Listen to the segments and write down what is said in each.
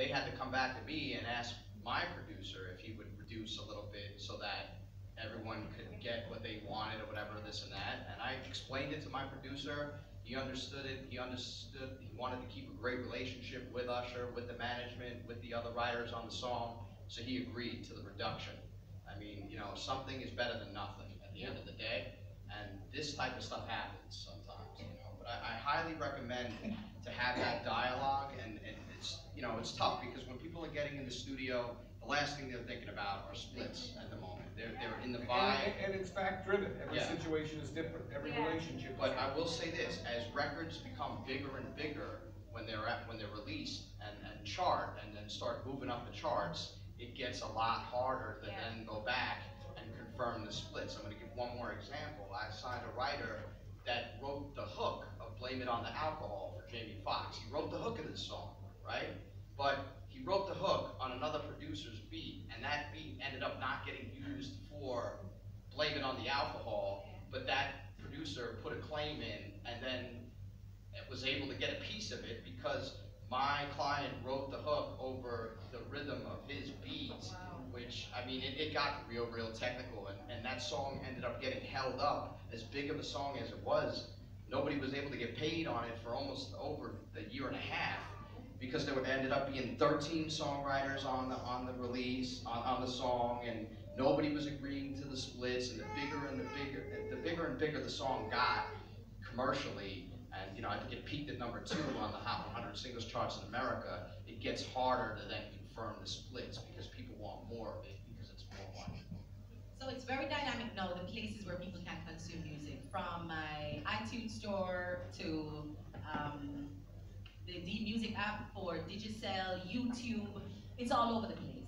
they had to come back to me and ask my producer if he would reduce a little bit so that everyone could get what they wanted or whatever, this and that. And I explained it to my producer. He understood it. He understood. He wanted to keep a great relationship with Usher, with the management, with the other writers on the song. So he agreed to the reduction. I mean, you know, something is better than nothing at the end of the day. And this type of stuff happens sometimes, you know. But I highly recommend to have that dialogue. And it's, you know, it's tough because when people are getting in the studio, the last thing they're thinking about are splits at the moment. They're in the vibe. And it's fact driven. Every situation is different. Every relationship. But I will say this: as records become bigger and bigger when they're released and chart and then start moving up the charts, it gets a lot harder to then go back and confirm the splits. I'm going to give one more example. I signed a writer that wrote the hook of "Blame It on the Alcohol" for Jamie Foxx. He wrote the hook of this song, right? But he wrote the hook on another producer's beat, and that beat ended up not getting used for "Blame It on the Alcohol," but that producer put a claim in and then was able to get a piece of it because my client wrote the hook over the rhythm of his beats, which, I mean, it got real technical, and that song ended up getting held up. As big of a song as it was, nobody was able to get paid on it for almost over a year and a half, because there ended up being 13 songwriters on the release, on the song, and nobody was agreeing to the splits, and the bigger and bigger the song got commercially, and you know, I think it peaked at #2 on the Hot 100 singles charts in America. It gets harder to then confirm the splits because people want more of it because it's more money. So it's very dynamic now, the places where people can consume music, from my iTunes store to the music app for Digicel, YouTube. It's all over the place.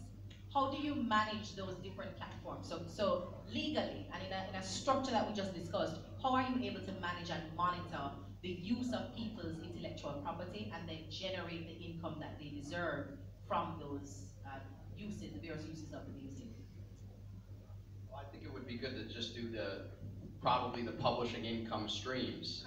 How do you manage those different platforms? So legally, and in a structure that we just discussed, how are you able to manage and monitor the use of people's intellectual property and then generate the income that they deserve from those uses, the various uses of the music? Well, I think it would be good to just do probably the publishing income streams.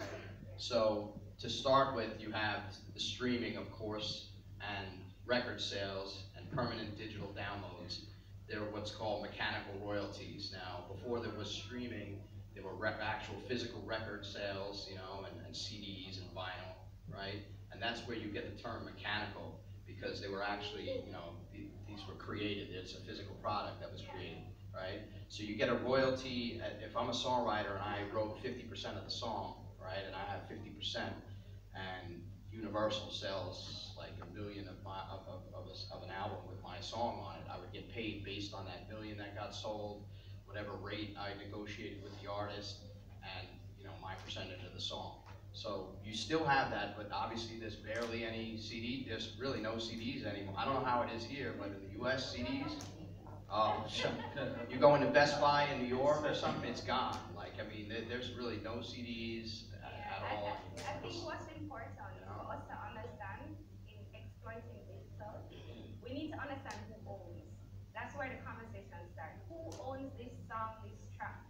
So to start with, you have the streaming, of course, and record sales and permanent digital downloads. They're what's called mechanical royalties. Now, before there was streaming, there were actual physical record sales, you know, and CDs and vinyl, right? And that's where you get the term mechanical, because they were actually, you know, these were created. It's a physical product that was created, right? So you get a royalty. If I'm a songwriter and I wrote 50% of the song, right, and I have 50%, and Universal sells like 1 million of an album with my song on it, I would get paid based on that 1 million that got sold, whatever rate I negotiated with the artist, and you know, my percentage of the song. So you still have that, but obviously there's barely any CD. There's really no CDs anymore. I don't know how it is here, but in the U.S., CDs. You go into Best Buy in New York or something, it's gone. Like, I mean, there's really no CDs at all. I think what's important for us to understand in exploiting digital, we need to understand who owns. That's where the conversation starts. Who owns this song, this track?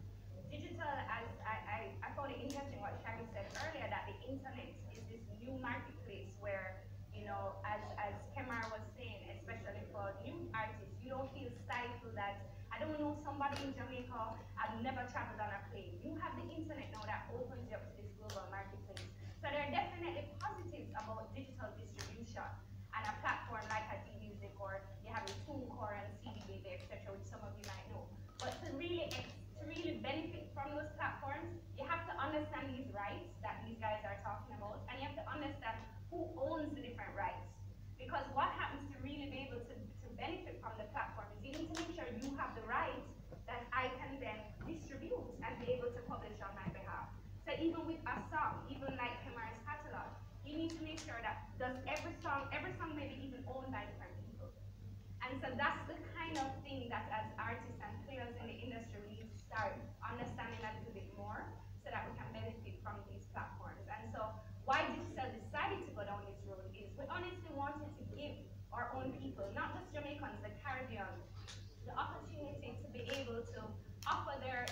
Digital, as I found it interesting what Shaggy said earlier, that the internet is this new marketplace where, you know, as Kemar was saying, especially for new artists, you don't feel stifled that, I don't know somebody in Jamaica, I've never traveled on a plane. You have the internet now that opens you up to this global marketplace. So there are definitely positives about digital distribution and a platform like a D-Music, or you have a TuneCore and CD Baby, etc., which some of you might know. But to really benefit from those platforms, you have to understand these rights that these guys are talking about, and you have to understand who owns the different rights. Because what happens to really be able to benefit from the platform is you need to make sure you have the rights that I can then distribute and be able to publish on my behalf. So even with a song, even like Kemar's catalog, you need to make sure that every song may be even owned by different people. And so that's the kind of thing that as artists and players in the industry, we need to start understanding a little bit more so that we can benefit from these platforms. And so why Digicel decided to go down this road is we honestly wanted to give our own people, not just Jamaicans, the Caribbean, the opportunity to be able to offer their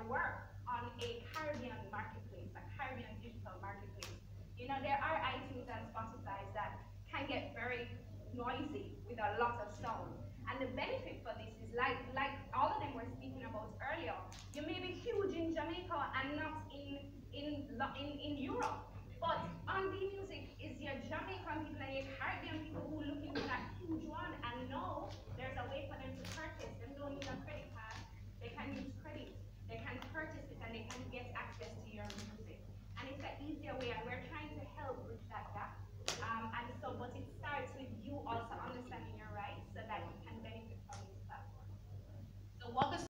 work on a Caribbean marketplace, a Caribbean digital marketplace. You know, there are iTunes and Spotify that can get very noisy with a lot of sound. And the benefit for this is like all of them were speaking about earlier, you may be huge in Jamaica and not in Europe. But R&B music is your Jamaican people and your Caribbean people who are looking for that huge one and know there's a way for them to purchase. They don't need a credit card. They can use credit. They can purchase it and they can get access to your music. And it's an easier way. And